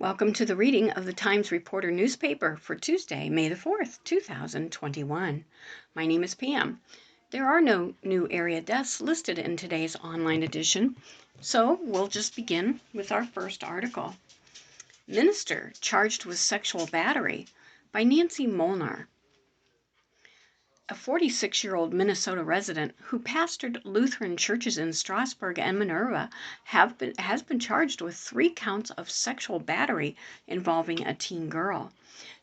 Welcome to the reading of the Times Reporter newspaper for Tuesday, May the 4th, 2021. My name is Pam. There are no new area deaths listed in today's online edition, so we'll just begin with our first article. Minister charged with sexual battery by Nancy Molnar. A 46-year-old Minnesota resident who pastored Lutheran churches in Strasburg and Minerva has been charged with 3 counts of sexual battery involving a teen girl.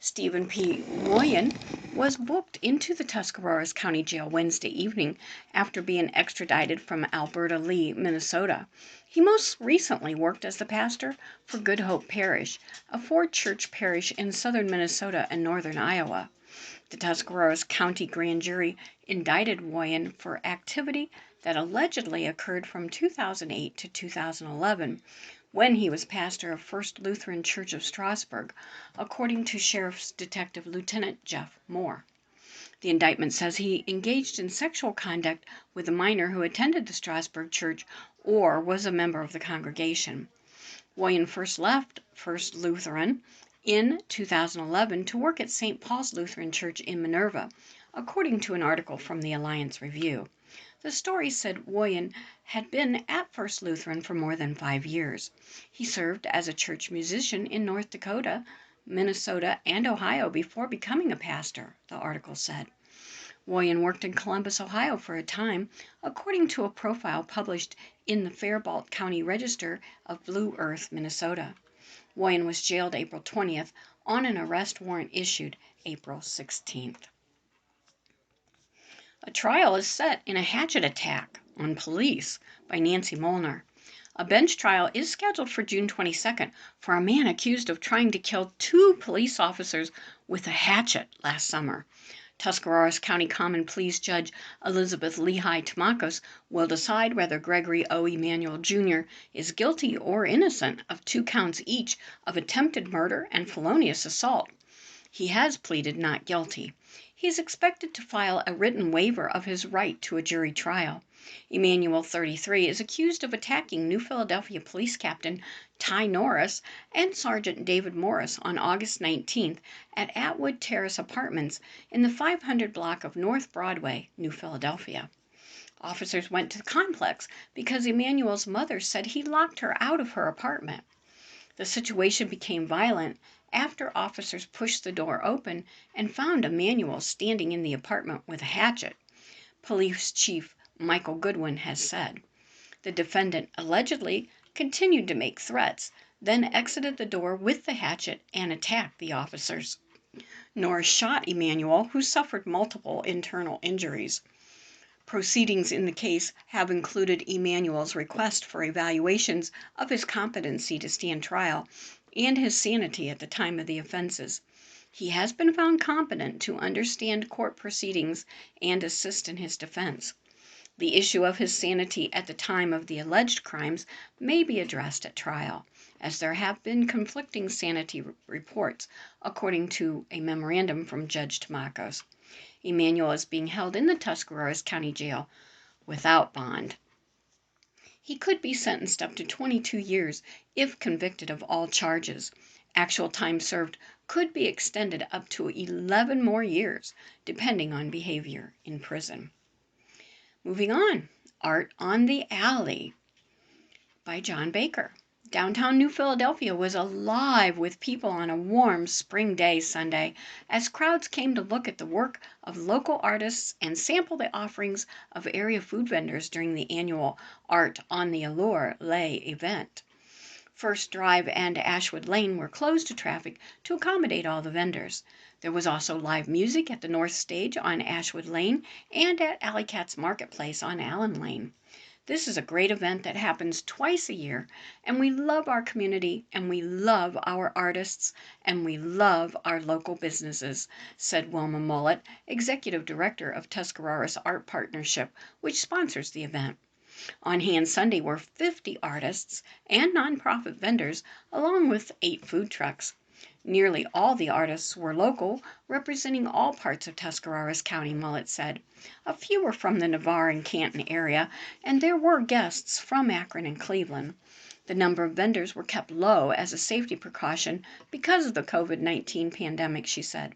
Stephen P. Moyen was booked into the Tuscarawas County Jail Wednesday evening after being extradited from Alberta Lee, Minnesota. He most recently worked as the pastor for Good Hope Parish, a 4-church parish in southern Minnesota and northern Iowa. The Tuscarawas County Grand Jury indicted Woyen for activity that allegedly occurred from 2008 to 2011, when he was pastor of First Lutheran Church of Strasburg, according to Sheriff's Detective Lieutenant Jeff Moore. The indictment says he engaged in sexual conduct with a minor who attended the Strasburg church or was a member of the congregation. Woyen first left First Lutheran in 2011 to work at St. Paul's Lutheran Church in Minerva, according to an article from the Alliance Review. The story said Woyen had been at First Lutheran for more than 5 years. He served as a church musician in North Dakota, Minnesota, and Ohio before becoming a pastor, the article said. Woyen worked in Columbus, Ohio for a time, according to a profile published in the Faribault County Register of Blue Earth, Minnesota. Woyen was jailed April 20th on an arrest warrant issued April 16th. A trial is set in a hatchet attack on police by Nancy Molnar. A bench trial is scheduled for June 22nd for a man accused of trying to kill 2 police officers with a hatchet last summer. Tuscarawas County Common Pleas Judge Elizabeth Lehigh Tamakos will decide whether Gregory O. Emanuel Jr. is guilty or innocent of 2 counts each of attempted murder and felonious assault. He has pleaded not guilty. He is expected to file a written waiver of his right to a jury trial. Emanuel, 33, is accused of attacking New Philadelphia Police Captain Ty Norris and Sergeant David Morris on August 19th at Atwood Terrace Apartments in the 500 block of North Broadway, New Philadelphia. Officers went to the complex because Emanuel's mother said he locked her out of her apartment. The situation became violent after officers pushed the door open and found Emanuel standing in the apartment with a hatchet, Police Chief Michael Goodwin has said. The defendant allegedly continued to make threats, then exited the door with the hatchet and attacked the officers. Norris shot Emanuel, who suffered multiple internal injuries. Proceedings in the case have included Emanuel's request for evaluations of his competency to stand trial and his sanity at the time of the offenses. He has been found competent to understand court proceedings and assist in his defense. The issue of his sanity at the time of the alleged crimes may be addressed at trial, as there have been conflicting sanity reports, according to a memorandum from Judge Tamakos. Emanuel is being held in the Tuscarawas County Jail without bond. He could be sentenced up to 22 years if convicted of all charges. Actual time served could be extended up to 11 more years, depending on behavior in prison. Moving on, Art on the Alley by John Baker. Downtown New Philadelphia was alive with people on a warm spring day Sunday as crowds came to look at the work of local artists and sample the offerings of area food vendors during the annual Art on the Allure Lay event. First Drive and Ashwood Lane were closed to traffic to accommodate all the vendors. There was also live music at the North Stage on Ashwood Lane and at Alley Cat's Marketplace on Allen Lane. This is a great event that happens twice a year, and we love our community, and we love our artists, and we love our local businesses, said Wilma Mullet, Executive Director of Tuscarawas Art Partnership, which sponsors the event. On hand Sunday were 50 artists and nonprofit vendors, along with 8 food trucks. Nearly all the artists were local, representing all parts of Tuscarawas County, Mullet said. A few were from the Navarre and Canton area, and there were guests from Akron and Cleveland. The number of vendors were kept low as a safety precaution because of the COVID-19 pandemic, she said.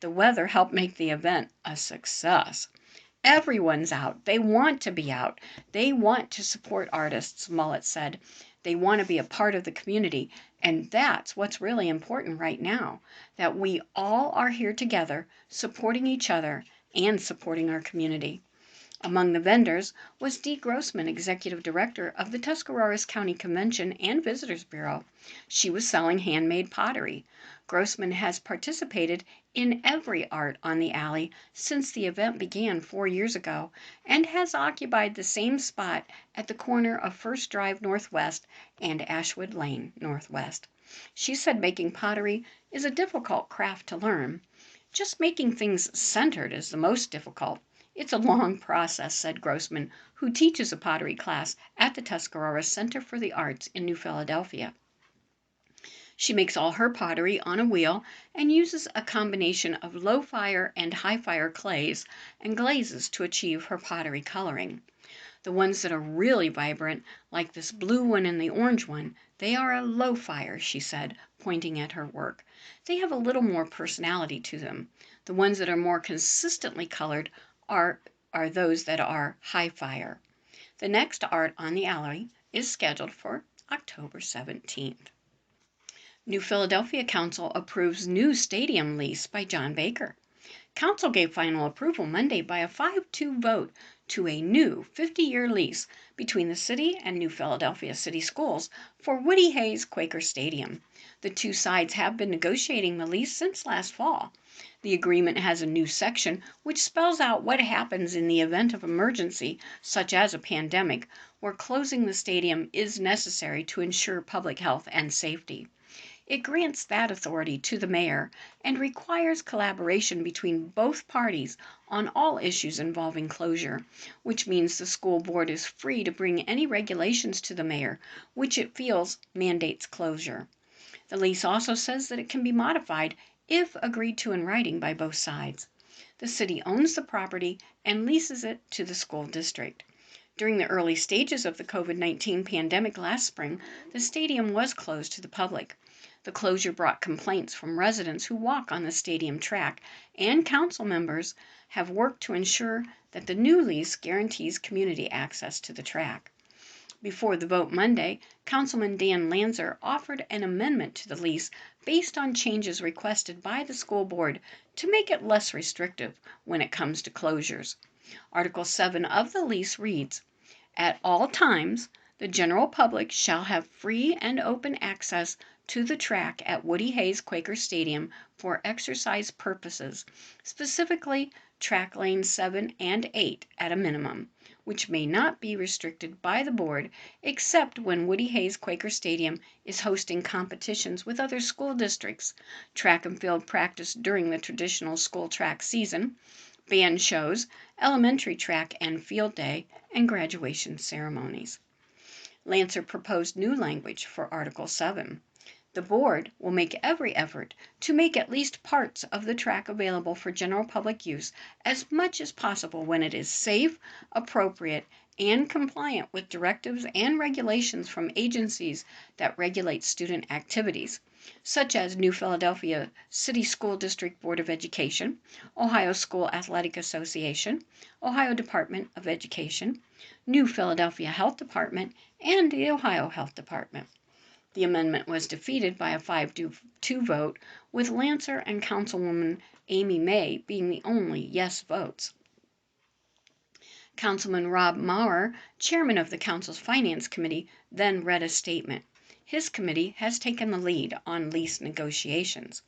The weather helped make the event a success. Everyone's out. They want to be out. They want to support artists, Mullet said. They want to be a part of the community. And that's what's really important right now, that we all are here together, supporting each other and supporting our community. Among the vendors was Dee Grossman, Executive Director of the Tuscarawas County Convention and Visitors Bureau. She was selling handmade pottery. Grossman has participated in every art on the alley since the event began 4 years ago and has occupied the same spot at the corner of First Drive Northwest and Ashwood Lane Northwest. She said making pottery is a difficult craft to learn. Just making things centered is the most difficult. It's a long process, said Grossman, who teaches a pottery class at the Tuscarawas Center for the Arts in New Philadelphia. She makes all her pottery on a wheel and uses a combination of low fire and high fire clays and glazes to achieve her pottery coloring. The ones that are really vibrant, like this blue one and the orange one, they are a low fire, she said, pointing at her work. They have a little more personality to them. The ones that are more consistently colored are those that are high fire. The next art on the alley is scheduled for October 17th. New Philadelphia Council approves new stadium lease by John Baker. Council gave final approval Monday by a 5-2 vote to a new 50-year lease between the city and New Philadelphia City Schools for Woody Hayes Quaker Stadium. The two sides have been negotiating the lease since last fall. The agreement has a new section which spells out what happens in the event of emergency, such as a pandemic, where closing the stadium is necessary to ensure public health and safety. It grants that authority to the mayor and requires collaboration between both parties on all issues involving closure, which means the school board is free to bring any regulations to the mayor, which it feels mandates closure. The lease also says that it can be modified if agreed to in writing by both sides. The city owns the property and leases it to the school district. During the early stages of the COVID-19 pandemic last spring, the stadium was closed to the public. The closure brought complaints from residents who walk on the stadium track, and council members have worked to ensure that the new lease guarantees community access to the track. Before the vote Monday, Councilman Dan Lanzer offered an amendment to the lease based on changes requested by the school board to make it less restrictive when it comes to closures. Article 7 of the lease reads, "At all times, the general public shall have free and open access to the track at Woody Hayes Quaker Stadium for exercise purposes, specifically track lanes 7 and 8 at a minimum, which may not be restricted by the board except when Woody Hayes Quaker Stadium is hosting competitions with other school districts, track and field practice during the traditional school track season, band shows, elementary track and field day, and graduation ceremonies." Lancer proposed new language for Article 7. The board will make every effort to make at least parts of the track available for general public use as much as possible when it is safe, appropriate, and compliant with directives and regulations from agencies that regulate student activities, such as New Philadelphia City School District Board of Education, Ohio School Athletic Association, Ohio Department of Education, New Philadelphia Health Department, and the Ohio Health Department. The amendment was defeated by a 5-2 vote, with Lancer and Councilwoman Amy May being the only yes votes. Councilman Rob Maurer, chairman of the council's finance committee, then read a statement. His committee has taken the lead on lease negotiations.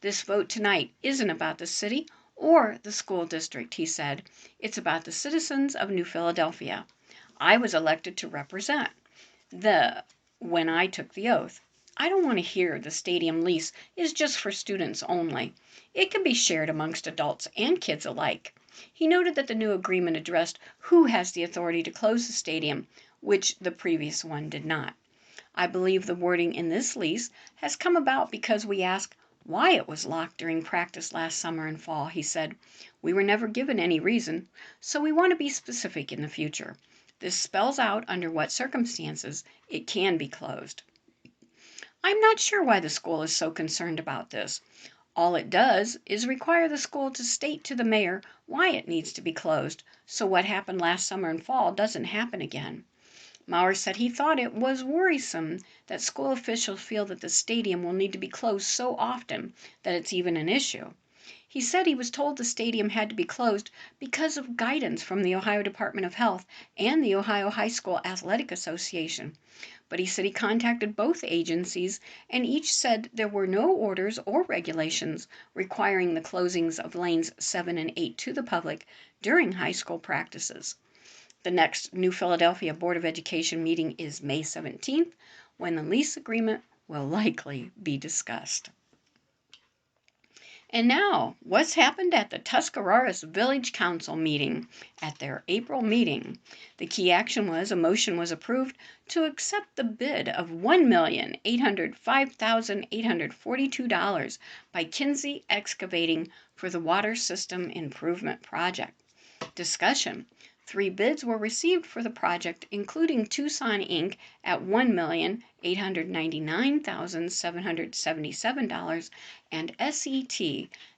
"This vote tonight isn't about the city or the school district," he said. "It's about the citizens of New Philadelphia. I was elected to represent when I took the oath. I don't want to hear the stadium lease is just for students only. It can be shared amongst adults and kids alike." He noted that the new agreement addressed who has the authority to close the stadium, which the previous one did not. "I believe the wording in this lease has come about because we asked why it was locked during practice last summer and fall," he said. "We were never given any reason, so we want to be specific in the future. This spells out under what circumstances it can be closed. I'm not sure why the school is so concerned about this. All it does is require the school to state to the mayor why it needs to be closed, so what happened last summer and fall doesn't happen again. Maurer said he thought it was worrisome that school officials feel that the stadium will need to be closed so often that it's even an issue. He said he was told the stadium had to be closed because of guidance from the Ohio Department of Health and the Ohio High School Athletic Association. But he said he contacted both agencies and each said there were no orders or regulations requiring the closings of lanes 7 and 8 to the public during high school practices. The next New Philadelphia Board of Education meeting is May 17th, when the lease agreement will likely be discussed. And now, what's happened at the Tuscarawas Village Council meeting? At their April meeting, the key action was a motion was approved to accept the bid of $1,805,842 by Kinsey Excavating for the water system improvement project. Discussion. 3 bids were received for the project, including Tucson Inc. at $1,899,777 and SET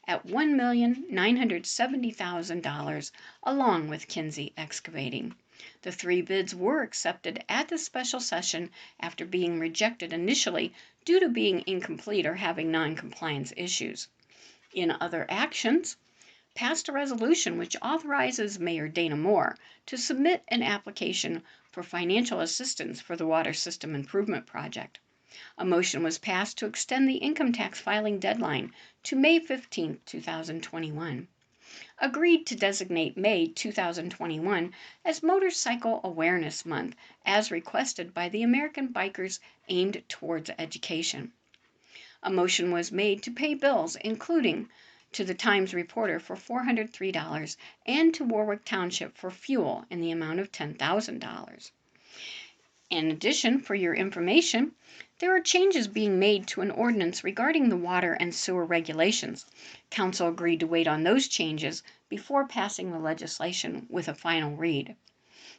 at $1,970,000, along with Kinsey Excavating. The 3 bids were accepted at the special session after being rejected initially due to being incomplete or having non-compliance issues. In other actions, passed a resolution which authorizes Mayor Dana Moore to submit an application for financial assistance for the water system improvement project. A motion was passed to extend the income tax filing deadline to May 15, 2021. Agreed to designate May 2021 as Motorcycle Awareness Month, as requested by the American Bikers aimed towards education. A motion was made to pay bills, including to the Times Reporter for $403 and to Warwick Township for fuel in the amount of $10,000. In addition, for your information, there are changes being made to an ordinance regarding the water and sewer regulations. Council agreed to wait on those changes before passing the legislation with a final read.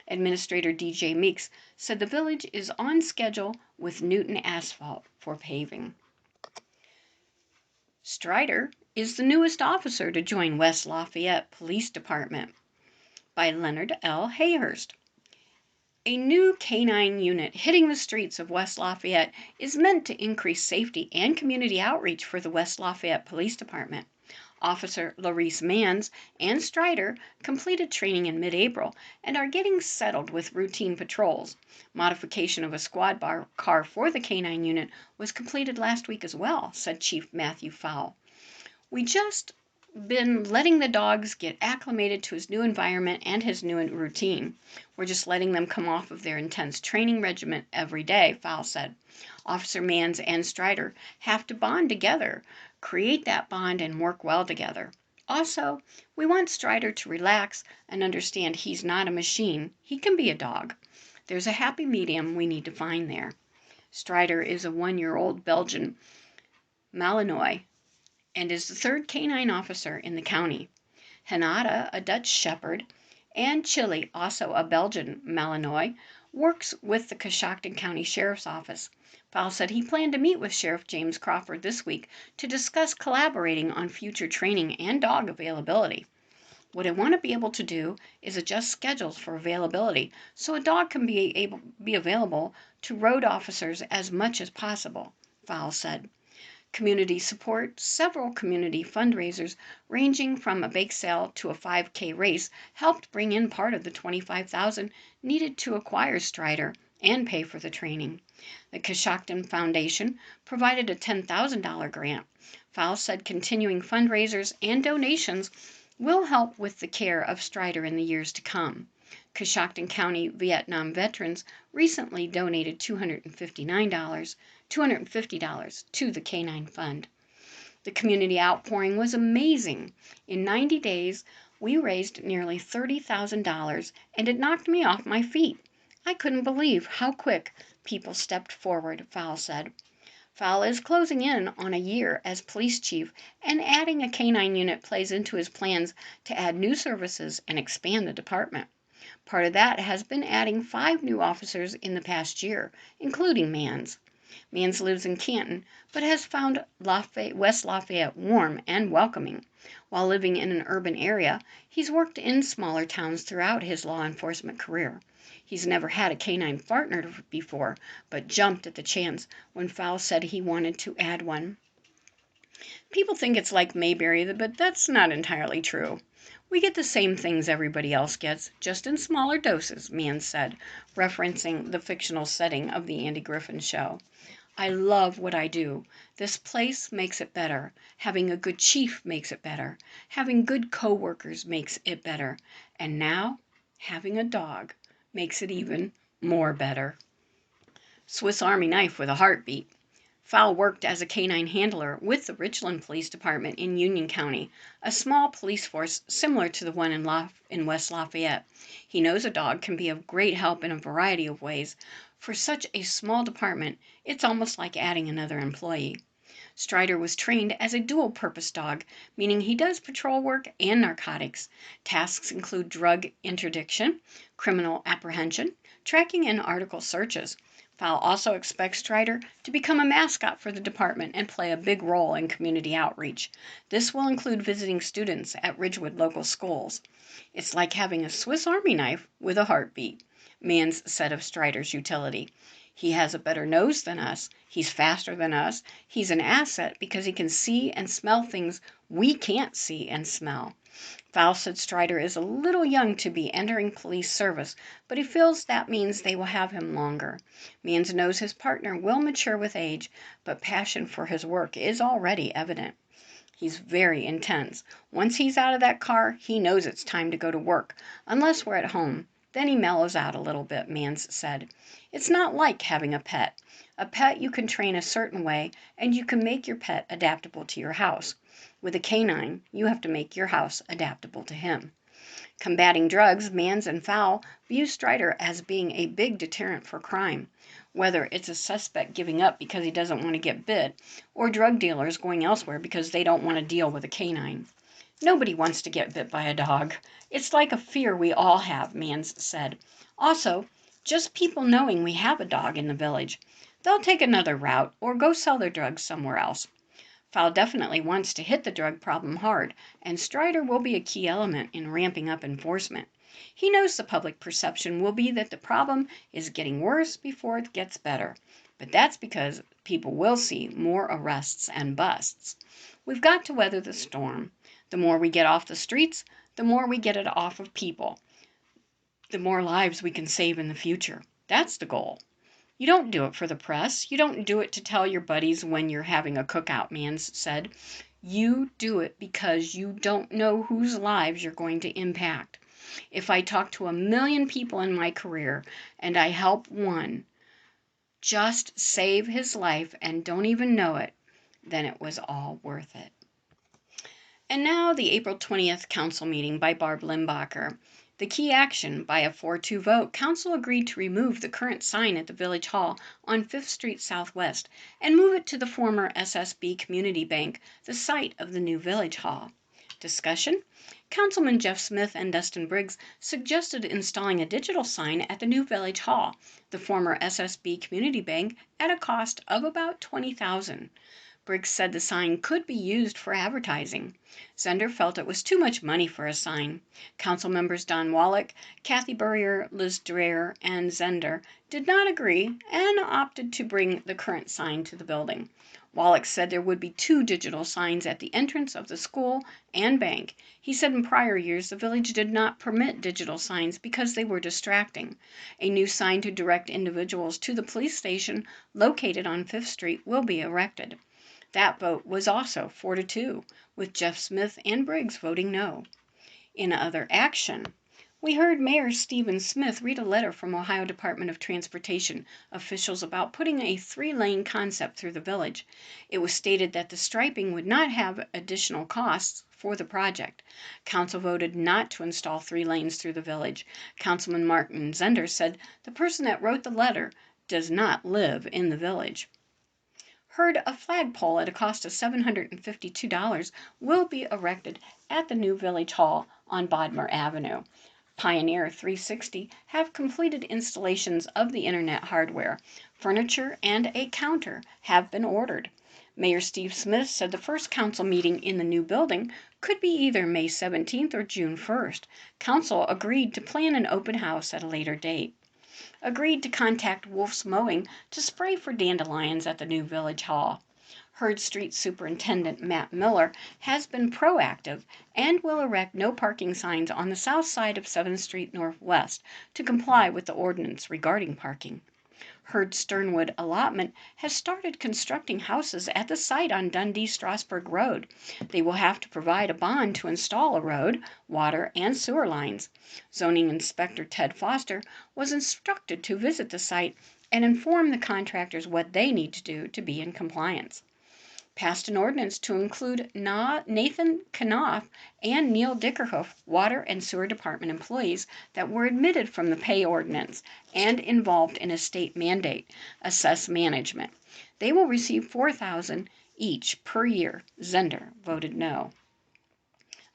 Administrator DJ Meeks said the village is on schedule with Newton Asphalt for paving. Strider is the newest officer to join West Lafayette Police Department, by Leonard L. Hayhurst. A new canine unit hitting the streets of West Lafayette is meant to increase safety and community outreach for the West Lafayette Police Department. Officer Laurice Manns and Strider completed training in mid-April and are getting settled with routine patrols. Modification of a squad car for the canine unit was completed last week as well, said Chief Matthew Fowle. We just been letting the dogs get acclimated to his new environment and his new routine. We're just letting them come off of their intense training regimen every day, Fowle said. Officer Manns and Strider have to bond together, create that bond, and work well together. Also, we want Strider to relax and understand he's not a machine. He can be a dog. There's a happy medium we need to find there. Strider is a 1-year-old Belgian Malinois and is the 3rd canine officer in the county. Hanada, a Dutch Shepherd, and Chili, also a Belgian Malinois, works with the Coshocton County Sheriff's Office. Fowle said he planned to meet with Sheriff James Crawford this week to discuss collaborating on future training and dog availability. What I want to be able to do is adjust schedules for availability so a dog can be available to road officers as much as possible, Fowle said. Community support, several community fundraisers ranging from a bake sale to a 5K race helped bring in part of the $25,000 needed to acquire Strider and pay for the training. The Coshocton Foundation provided a $10,000 grant. Fowle said continuing fundraisers and donations will help with the care of Strider in the years to come. Coshocton County Vietnam veterans recently donated $250 to the Canine Fund. The community outpouring was amazing. In 90 days, we raised nearly $30,000, and it knocked me off my feet. I couldn't believe how quick people stepped forward, Fowle said. Fowle is closing in on a year as police chief, and adding a canine unit plays into his plans to add new services and expand the department. Part of that has been adding 5 new officers in the past year, including Mans. Mans lives in Canton, but has found West Lafayette warm and welcoming. While living in an urban area, he's worked in smaller towns throughout his law enforcement career. He's never had a canine partner before, but jumped at the chance when Fowl said he wanted to add one. People think it's like Mayberry, but that's not entirely true. We get the same things everybody else gets, just in smaller doses, Mans said, referencing the fictional setting of the Andy Griffin Show. I love what I do. This place makes it better. Having a good chief makes it better. Having good coworkers makes it better. And now, having a dog makes it even more better. Swiss Army knife with a heartbeat. Fowl worked as a canine handler with the Richland Police Department in Union County, a small police force similar to the one in West Lafayette. He knows a dog can be of great help in a variety of ways. For such a small department, it's almost like adding another employee. Strider was trained as a dual-purpose dog, meaning he does patrol work and narcotics. Tasks include drug interdiction, criminal apprehension, tracking, and article searches. Fowl also expects Strider to become a mascot for the department and play a big role in community outreach. This will include visiting students at Ridgewood local schools. It's like having a Swiss Army knife with a heartbeat, Mans said of Strider's utility. He has a better nose than us. He's faster than us. He's an asset because he can see and smell things we can't see and smell. Fowl said Strider is a little young to be entering police service, but he feels that means they will have him longer. Mans knows his partner will mature with age, but passion for his work is already evident. He's very intense. Once he's out of that car, he knows it's time to go to work, unless we're at home. Then he mellows out a little bit, Mans said. It's not like having a pet. A pet you can train a certain way, and you can make your pet adaptable to your house. With a canine, you have to make your house adaptable to him. Combating drugs, Mans and Fowl view Strider as being a big deterrent for crime, whether it's a suspect giving up because he doesn't want to get bit, or drug dealers going elsewhere because they don't want to deal with a canine. Nobody wants to get bit by a dog. It's like a fear we all have, Mans said. Also, just people knowing we have a dog in the village. They'll take another route or go sell their drugs somewhere else. Fowl definitely wants to hit the drug problem hard, and Strider will be a key element in ramping up enforcement. He knows the public perception will be that the problem is getting worse before it gets better, but that's because people will see more arrests and busts. We've got to weather the storm. The more we get off the streets, the more we get it off of people, the more lives we can save in the future. That's the goal. You don't do it for the press. You don't do it to tell your buddies when you're having a cookout, Mans said. You do it because you don't know whose lives you're going to impact. If I talk to 1,000,000 people in my career and I help one just save his life and don't even know it, then it was all worth it. And now the April 20th council meeting by Barb Limbacher. The key action, by a 4-2 vote, council agreed to remove the current sign at the Village Hall on 5th Street Southwest and move it to the former SSB Community Bank, the site of the new Village Hall. Discussion? Councilman Jeff Smith and Dustin Briggs suggested installing a digital sign at the new Village Hall, the former SSB Community Bank, at a cost of about $20,000. Briggs said the sign could be used for advertising. Zender felt it was too much money for a sign. Council members Don Wallach, Kathy Burrier, Liz Dreher, and Zender did not agree and opted to bring the current sign to the building. Wallach said there would be 2 digital signs at the entrance of the school and bank. He said in prior years the village did not permit digital signs because they were distracting. A new sign to direct individuals to the police station located on 5th Street will be erected. That vote was also 4-2, with Jeff Smith and Briggs voting no. In other action, we heard Mayor Stephen Smith read a letter from Ohio Department of Transportation officials about putting a 3-lane concept through the village. It was stated that the striping would not have additional costs for the project. Council voted not to install 3 lanes through the village. Councilman Martin Zender said the person that wrote the letter does not live in the village. Heard a flagpole at a cost of $752 will be erected at the new Village Hall on Bodmer Avenue. Pioneer 360 have completed installations of the internet hardware. Furniture and a counter have been ordered. Mayor Steve Smith said the first council meeting in the new building could be either May 17th or June 1st. Council agreed to plan an open house at a later date. Agreed to contact Wolf's Mowing to spray for dandelions at the new village hall. Hurd Street Superintendent Matt Miller has been proactive and will erect no parking signs on the south side of 7th Street Northwest to comply with the ordinance regarding parking. Hurd Sternwood Allotment has started constructing houses at the site on Dundee-Strasburg Road. They will have to provide a bond to install a road, water, and sewer lines. Zoning Inspector Ted Foster was instructed to visit the site and inform the contractors what they need to do to be in compliance. Passed an ordinance to include Nathan Knopf and Neil Dickerhoof, Water and Sewer Department employees that were admitted from the pay ordinance and involved in a state mandate, assess management. They will receive $4,000 each per year. Zender voted no.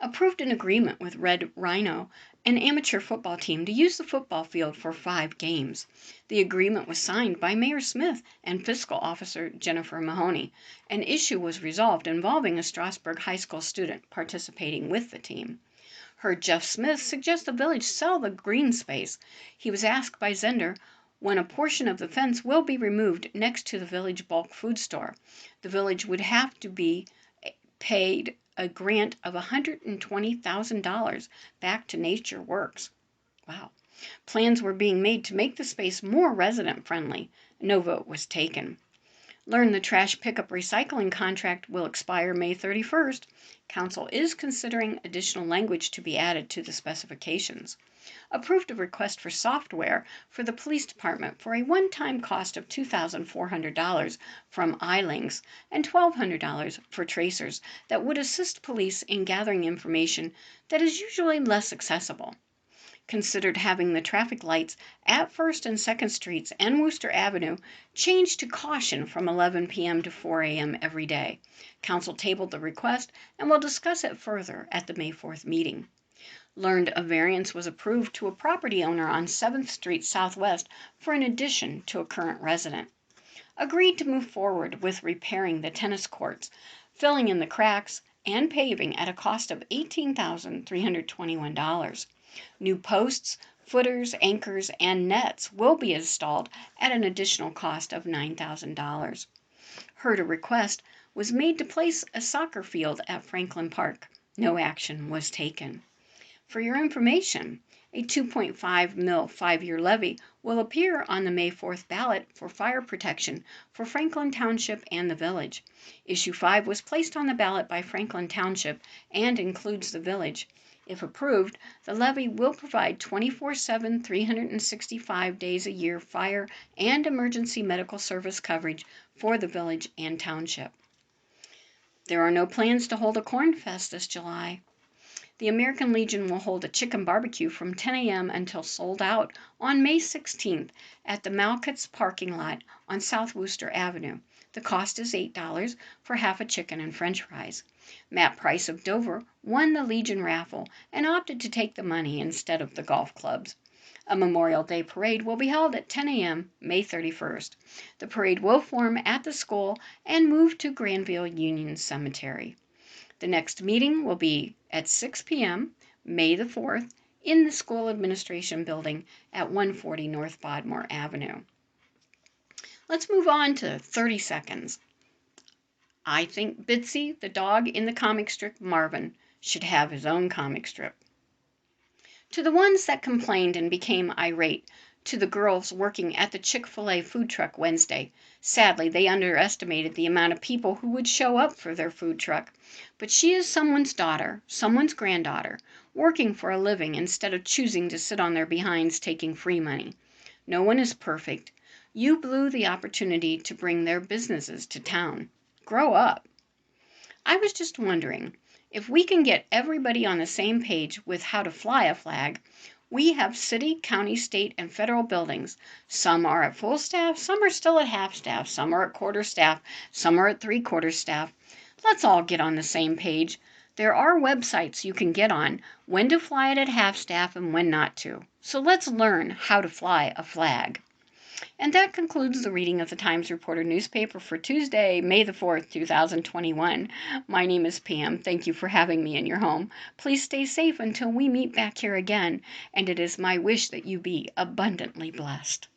Approved an agreement with Red Rhino, an amateur football team, to use the football field for 5 games. The agreement was signed by Mayor Smith and Fiscal Officer Jennifer Mahoney. An issue was resolved involving a Strasburg High School student participating with the team. Heard Jeff Smith suggest the village sell the green space. He was asked by Zender when a portion of the fence will be removed next to the village bulk food store. The village would have to be paid a grant of $120,000 back to Nature Works. Wow. Plans were being made to make the space more resident-friendly. No vote was taken. Learn the trash pickup recycling contract will expire May 31st. Council is considering additional language to be added to the specifications. Approved a request for software for the police department for a one-time cost of $2,400 from iLinks and $1,200 for tracers that would assist police in gathering information that is usually less accessible. Considered having the traffic lights at 1st and 2nd Streets and Wooster Avenue changed to caution from 11 p.m. to 4 a.m. every day. Council tabled the request and will discuss it further at the May 4th meeting. Learned a variance was approved to a property owner on 7th Street Southwest for an addition to a current resident. Agreed to move forward with repairing the tennis courts, filling in the cracks, and paving at a cost of $18,321. New posts, footers, anchors, and nets will be installed at an additional cost of $9,000. Heard a request was made to place a soccer field at Franklin Park. No action was taken. For your information, a 2.5 mil 5-year levy will appear on the May 4th ballot for fire protection for Franklin Township and the village. Issue 5 was placed on the ballot by Franklin Township and includes the village. If approved, the levy will provide 24/7, 365 days a year fire and emergency medical service coverage for the village and township. There are no plans to hold a corn fest this July. The American Legion will hold a chicken barbecue from 10 a.m. until sold out on May 16th at the Malkitz parking lot on South Wooster Avenue. The cost is $8 for half a chicken and french fries. Matt Price of Dover won the Legion raffle and opted to take the money instead of the golf clubs. A Memorial Day parade will be held at 10 a.m. May 31st. The parade will form at the school and move to Granville Union Cemetery. The next meeting will be at 6 p.m. May the 4th in the School Administration Building at 140 North Bodmore Avenue. Let's move on to 30 seconds. I think Bitsy, the dog in the comic strip Marvin, should have his own comic strip. To the ones that complained and became irate, to the girls working at the Chick-fil-A food truck Wednesday, sadly they underestimated the amount of people who would show up for their food truck. But she is someone's daughter, someone's granddaughter, working for a living instead of choosing to sit on their behinds taking free money. No one is perfect. You blew the opportunity to bring their businesses to town. Grow up. I was just wondering, if we can get everybody on the same page with how to fly a flag. We have city, county, state, and federal buildings. Some are at full staff, some are still at half staff, some are at quarter staff, some are at 3/4 staff. Let's all get on the same page. There are websites you can get on when to fly it at half-staff and when not to. So let's learn how to fly a flag. And that concludes the reading of the Times Reporter newspaper for Tuesday, May the 4th, 2021. My name is Pam. Thank you for having me in your home. Please stay safe until we meet back here again, and it is my wish that you be abundantly blessed.